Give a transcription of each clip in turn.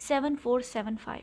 7475।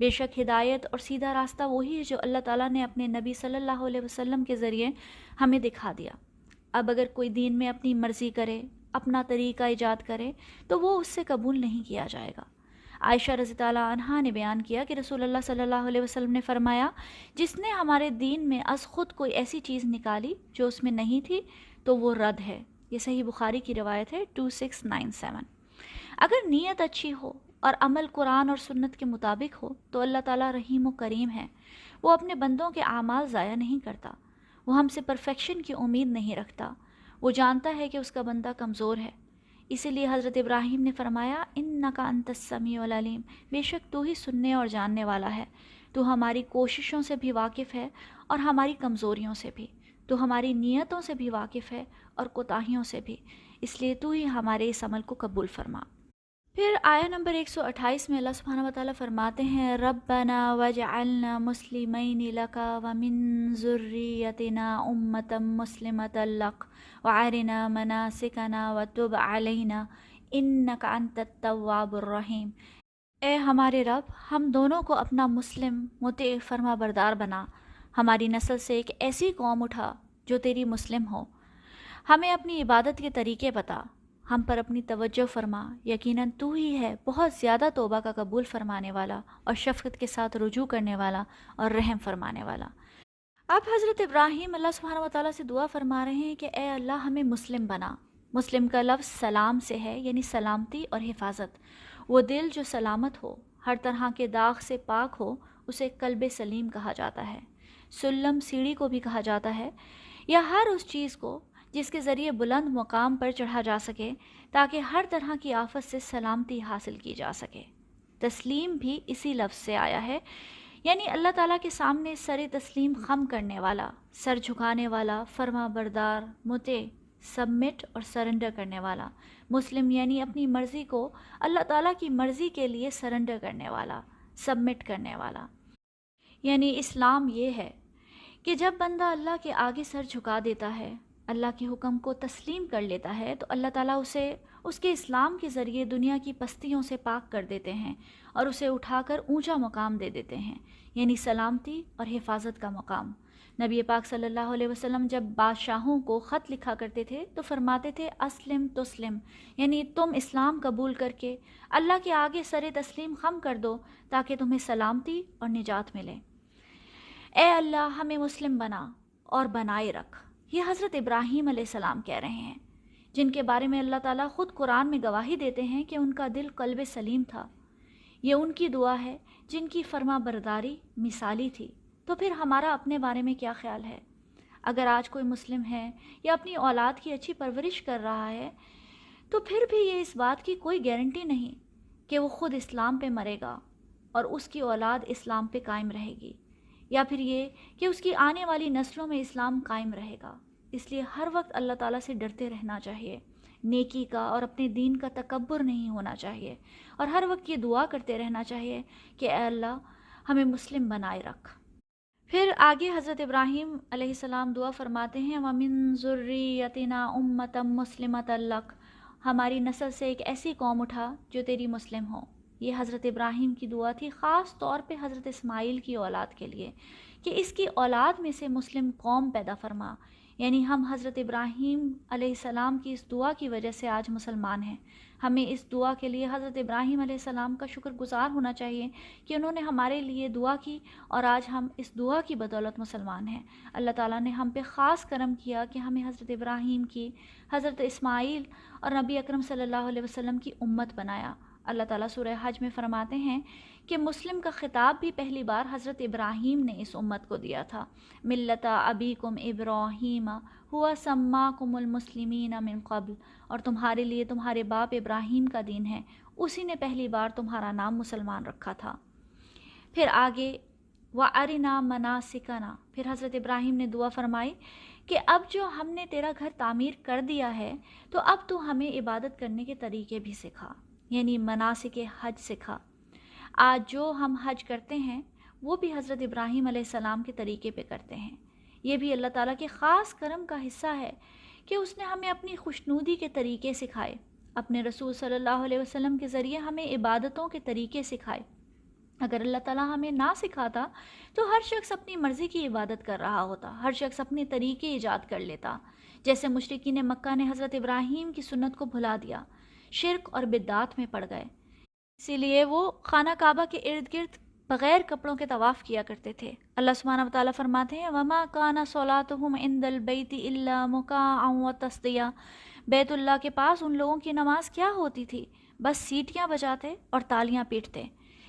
بے شک ہدایت اور سیدھا راستہ وہی ہے جو اللہ تعالیٰ نے اپنے نبی صلی اللہ علیہ وسلم کے ذریعے ہمیں دکھا دیا۔ اب اگر کوئی دین میں اپنی مرضی کرے، اپنا طریقہ ایجاد کرے، تو وہ اس سے قبول نہیں کیا جائے گا۔ عائشہ رضی اللہ عنہا نے بیان کیا کہ رسول اللہ صلی اللہ علیہ وسلم نے فرمایا، جس نے ہمارے دین میں از خود کوئی ایسی چیز نکالی جو اس میں نہیں تھی تو وہ رد ہے۔ یہ صحیح بخاری کی روایت ہے 2697۔ اگر نیت اچھی ہو اور عمل قرآن اور سنت کے مطابق ہو تو اللہ تعالیٰ رحیم و کریم ہے۔ وہ اپنے بندوں کے اعمال ضائع نہیں کرتا، وہ ہم سے پرفیکشن کی امید نہیں رکھتا، وہ جانتا ہے کہ اس کا بندہ کمزور ہے۔ اسی لیے حضرت ابراہیم نے فرمایا، انک انت السمیع العلیم، بے شک تو ہی سننے اور جاننے والا ہے، تو ہماری کوششوں سے بھی واقف ہے اور ہماری کمزوریوں سے بھی، تو ہماری نیتوں سے بھی واقف ہے اور کوتاہیوں سے بھی، اس لیے تو ہی ہمارے اس عمل کو قبول فرما۔ پھر آیہ نمبر 128 میں اللہ سبحانہ وتعالیٰ فرماتے ہیں، ربنا وجعلنا مسلمین لک ومن ذریتنا امتا مسلمتا لک وارنا مناسکنا وتب علینا انک انت التواب الرحیم۔ اے ہمارے رب، ہم دونوں کو اپنا مسلم مطیع فرما بردار بنا، ہماری نسل سے ایک ایسی قوم اٹھا جو تیری مسلم ہو، ہمیں اپنی عبادت کے طریقے بتا، ہم پر اپنی توجہ فرما، یقیناً تو ہی ہے بہت زیادہ توبہ کا قبول فرمانے والا اور شفقت کے ساتھ رجوع کرنے والا اور رحم فرمانے والا۔ اب حضرت ابراہیم اللہ سبحانہ وتعالیٰ سے دعا فرما رہے ہیں کہ اے اللہ ہمیں مسلم بنا۔ مسلم کا لفظ سلام سے ہے، یعنی سلامتی اور حفاظت۔ وہ دل جو سلامت ہو، ہر طرح کے داغ سے پاک ہو، اسے قلب سلیم کہا جاتا ہے۔ سلم سیڑھی کو بھی کہا جاتا ہے، یا ہر اس چیز کو جس کے ذریعے بلند مقام پر چڑھا جا سکے تاکہ ہر طرح کی آفت سے سلامتی حاصل کی جا سکے۔ تسلیم بھی اسی لفظ سے آیا ہے، یعنی اللہ تعالیٰ کے سامنے سر تسلیم خم کرنے والا، سر جھکانے والا، فرما بردار، مطیع، سبمٹ اور سرنڈر کرنے والا۔ مسلم یعنی اپنی مرضی کو اللہ تعالیٰ کی مرضی کے لیے سرنڈر کرنے والا، سبمٹ کرنے والا۔ یعنی اسلام یہ ہے کہ جب بندہ اللہ کے آگے سر جھکا دیتا ہے، اللہ کے حکم کو تسلیم کر لیتا ہے، تو اللہ تعالیٰ اسے اس کے اسلام کے ذریعے دنیا کی پستیوں سے پاک کر دیتے ہیں اور اسے اٹھا کر اونچا مقام دے دیتے ہیں، یعنی سلامتی اور حفاظت کا مقام۔ نبی پاک صلی اللہ علیہ وسلم جب بادشاہوں کو خط لکھا کرتے تھے تو فرماتے تھے اسلم تسلم، یعنی تم اسلام قبول کر کے اللہ کے آگے سر تسلیم خم کر دو تاکہ تمہیں سلامتی اور نجات ملے۔ اے اللہ ہمیں مسلم بنا اور بنائے رکھ، یہ حضرت ابراہیم علیہ السلام کہہ رہے ہیں، جن کے بارے میں اللہ تعالیٰ خود قرآن میں گواہی دیتے ہیں کہ ان کا دل قلب سلیم تھا۔ یہ ان کی دعا ہے جن کی فرما برداری مثالی تھی۔ تو پھر ہمارا اپنے بارے میں کیا خیال ہے؟ اگر آج کوئی مسلم ہے یا اپنی اولاد کی اچھی پرورش کر رہا ہے تو پھر بھی یہ اس بات کی کوئی گارنٹی نہیں کہ وہ خود اسلام پہ مرے گا اور اس کی اولاد اسلام پہ قائم رہے گی، یا پھر یہ کہ اس کی آنے والی نسلوں میں اسلام قائم رہے گا۔ اس لیے ہر وقت اللہ تعالیٰ سے ڈرتے رہنا چاہیے، نیکی کا اور اپنے دین کا تکبر نہیں ہونا چاہیے، اور ہر وقت یہ دعا کرتے رہنا چاہیے کہ اے اللہ ہمیں مسلم بنائے رکھ۔ پھر آگے حضرت ابراہیم علیہ السلام دعا فرماتے ہیں، وَمِن ذُرِّيَّتِنَا أُمَّةً مُسْلِمَةً لَكَ، ہماری نسل سے ایک ایسی قوم اٹھا جو تیری مسلم ہو۔ یہ حضرت ابراہیم کی دعا تھی، خاص طور پہ حضرت اسماعیل کی اولاد کے لیے، کہ اس کی اولاد میں سے مسلم قوم پیدا فرما۔ یعنی ہم حضرت ابراہیم علیہ السلام کی اس دعا کی وجہ سے آج مسلمان ہیں۔ ہمیں اس دعا کے لیے حضرت ابراہیم علیہ السلام کا شکر گزار ہونا چاہیے کہ انہوں نے ہمارے لیے دعا کی اور آج ہم اس دعا کی بدولت مسلمان ہیں۔ اللہ تعالیٰ نے ہم پہ خاص کرم کیا کہ ہمیں حضرت ابراہیم کی، حضرت اسماعیل اور نبی اکرم صلی اللہ علیہ وسلم کی امت بنایا۔ اللہ تعالیٰ سورہ حج میں فرماتے ہیں کہ مسلم کا خطاب بھی پہلی بار حضرت ابراہیم نے اس امت کو دیا تھا۔ ملت ابیکم ابراہیم ہوا سماکم المسلمین من قبل، اور تمہارے لیے تمہارے باپ ابراہیم کا دین ہے، اسی نے پہلی بار تمہارا نام مسلمان رکھا تھا۔ پھر آگے وَأَرِنَا مَنَاسِكَنَا، پھر حضرت ابراہیم نے دعا فرمائی کہ اب جو ہم نے تیرا گھر تعمیر کر دیا ہے تو اب تو ہمیں عبادت کرنے کے طریقے بھی سکھا، یعنی مناسک حج سکھا۔ آج جو ہم حج کرتے ہیں وہ بھی حضرت ابراہیم علیہ السلام کے طریقے پہ کرتے ہیں۔ یہ بھی اللہ تعالیٰ کے خاص کرم کا حصہ ہے کہ اس نے ہمیں اپنی خوشنودی کے طریقے سکھائے، اپنے رسول صلی اللہ علیہ وسلم کے ذریعے ہمیں عبادتوں کے طریقے سکھائے۔ اگر اللہ تعالیٰ ہمیں نہ سکھاتا تو ہر شخص اپنی مرضی کی عبادت کر رہا ہوتا، ہر شخص اپنے طریقے ایجاد کر لیتا، جیسے مشرکین مکہ نے حضرت ابراہیم کی سنت کو بھلا دیا، شرک اور بدعات میں پڑ گئے، اسی لیے وہ خانہ کعبہ کے ارد گرد بغیر کپڑوں کے طواف کیا کرتے تھے۔ اللہ سبحانہ وتعالیٰ فرماتے ہیں وَمَا كَانَ صَلَاتُهُمْ عِندَ الْبَيْتِ إِلَّا مُكَاءً وَتَصْدِيَةً، بیت اللہ کے پاس ان لوگوں کی نماز کیا ہوتی تھی؟ بس سیٹیاں بجاتے اور تالیاں پیٹتے۔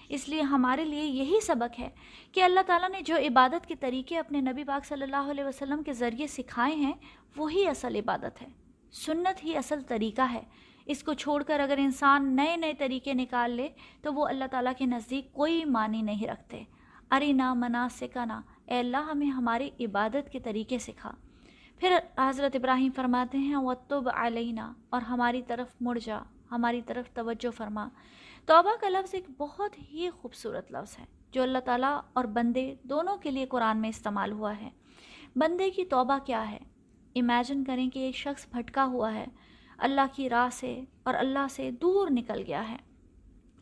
اس لیے ہمارے لیے یہی سبق ہے کہ اللہ تعالیٰ نے جو عبادت کے طریقے اپنے نبی پاک صلی اللہ علیہ وسلم کے ذریعے سکھائے ہیں وہی اصل عبادت ہے، سنت ہی اصل طریقہ ہے۔ اس کو چھوڑ کر اگر انسان نئے نئے طریقے نکال لے تو وہ اللہ تعالیٰ کے نزدیک کوئی معنی نہیں رکھتے۔ ارنا مناسکنا، اے اللہ ہمیں ہماری عبادت کے طریقے سکھا۔ پھر حضرت ابراہیم فرماتے ہیں وَتُبْ عَلَيْنَا، اور ہماری طرف مڑ جا، ہماری طرف توجہ فرما۔ توبہ کا لفظ ایک بہت ہی خوبصورت لفظ ہے جو اللہ تعالیٰ اور بندے دونوں کے لیے قرآن میں استعمال ہوا ہے۔ بندے کی توبہ کیا ہے؟ امیجن کریں کہ ایک شخص بھٹکا ہوا ہے، اللہ کی راہ سے اور اللہ سے دور نکل گیا ہے،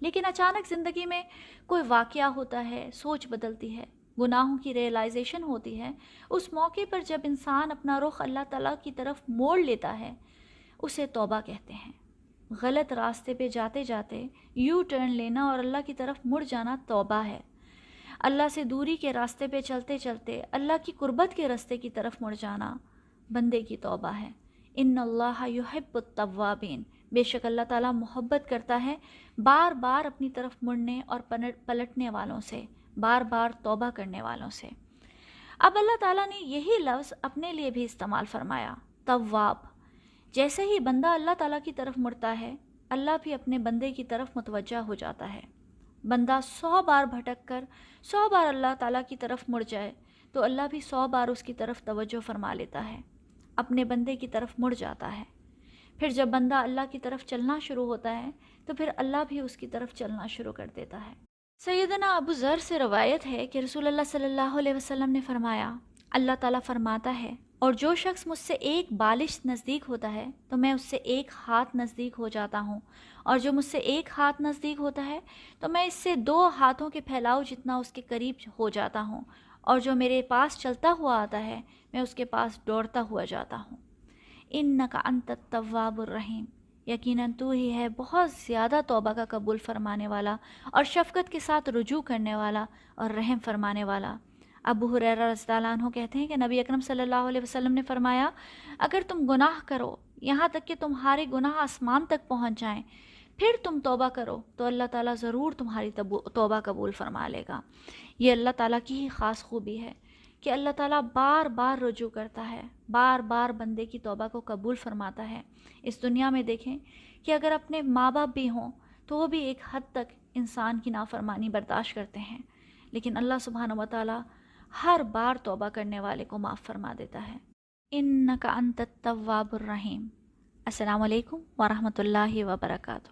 لیکن اچانک زندگی میں کوئی واقعہ ہوتا ہے، سوچ بدلتی ہے، گناہوں کی ریئلائزیشن ہوتی ہے۔ اس موقع پر جب انسان اپنا رخ اللہ تعالیٰ کی طرف موڑ لیتا ہے اسے توبہ کہتے ہیں۔ غلط راستے پہ جاتے جاتے یو ٹرن لینا اور اللہ کی طرف مڑ جانا توبہ ہے۔ اللہ سے دوری کے راستے پہ چلتے چلتے اللہ کی قربت کے راستے کی طرف مڑ جانا بندے کی توبہ ہے۔ ان اللہ یحب التوابین، بے شک اللہ تعالیٰ محبت کرتا ہے بار بار اپنی طرف مڑنے اور پلٹنے والوں سے، بار بار توبہ کرنے والوں سے۔ اب اللہ تعالیٰ نے یہی لفظ اپنے لیے بھی استعمال فرمایا، تواب۔ جیسے ہی بندہ اللہ تعالیٰ کی طرف مڑتا ہے اللہ بھی اپنے بندے کی طرف متوجہ ہو جاتا ہے۔ بندہ 100 بار بھٹک کر 100 بار اللہ تعالیٰ کی طرف مڑ جائے تو اللہ بھی 100 بار اس کی طرف توجہ فرما لیتا ہے، اپنے بندے کی طرف مڑ جاتا ہے۔ پھر جب بندہ اللہ کی طرف چلنا شروع ہوتا ہے تو پھر اللہ بھی اس کی طرف چلنا شروع کر دیتا ہے۔ سیدنا ابو ذر سے روایت ہے کہ رسول اللہ صلی اللہ علیہ وسلم نے فرمایا، اللہ تعالیٰ فرماتا ہے اور جو شخص مجھ سے ایک بالش نزدیک ہوتا ہے تو میں اس سے ایک ہاتھ نزدیک ہو جاتا ہوں، اور جو مجھ سے ایک ہاتھ نزدیک ہوتا ہے تو میں اس سے 2 ہاتھوں کے پھیلاؤ جتنا اس کے قریب ہو جاتا ہوں، اور جو میرے پاس چلتا ہوا آتا ہے میں اس کے پاس دوڑتا ہوا جاتا ہوں۔ انک انت التواب الرحیم، یقیناً تو ہی ہے بہت زیادہ توبہ کا قبول فرمانے والا اور شفقت کے ساتھ رجوع کرنے والا اور رحم فرمانے والا۔ ابو ہریرہ رضی اللہ عنہ کہتے ہیں کہ نبی اکرم صلی اللہ علیہ وسلم نے فرمایا، اگر تم گناہ کرو یہاں تک کہ تمہارے گناہ آسمان تک پہنچ جائیں، پھر تم توبہ کرو تو اللہ تعالیٰ ضرور تمہاری توبہ قبول فرما لے گا۔ یہ اللہ تعالیٰ کی ہی خاص خوبی ہے کہ اللہ تعالیٰ بار بار رجوع کرتا ہے، بار بار بندے کی توبہ کو قبول فرماتا ہے۔ اس دنیا میں دیکھیں کہ اگر اپنے ماں باپ بھی ہوں تو وہ بھی ایک حد تک انسان کی نافرمانی برداشت کرتے ہیں، لیکن اللہ سبحانہ وتعالیٰ ہر بار توبہ کرنے والے کو معاف فرما دیتا ہے۔ انک انت التواب الرحیم۔ السلام علیکم ورحمۃ اللہ وبرکاتہ۔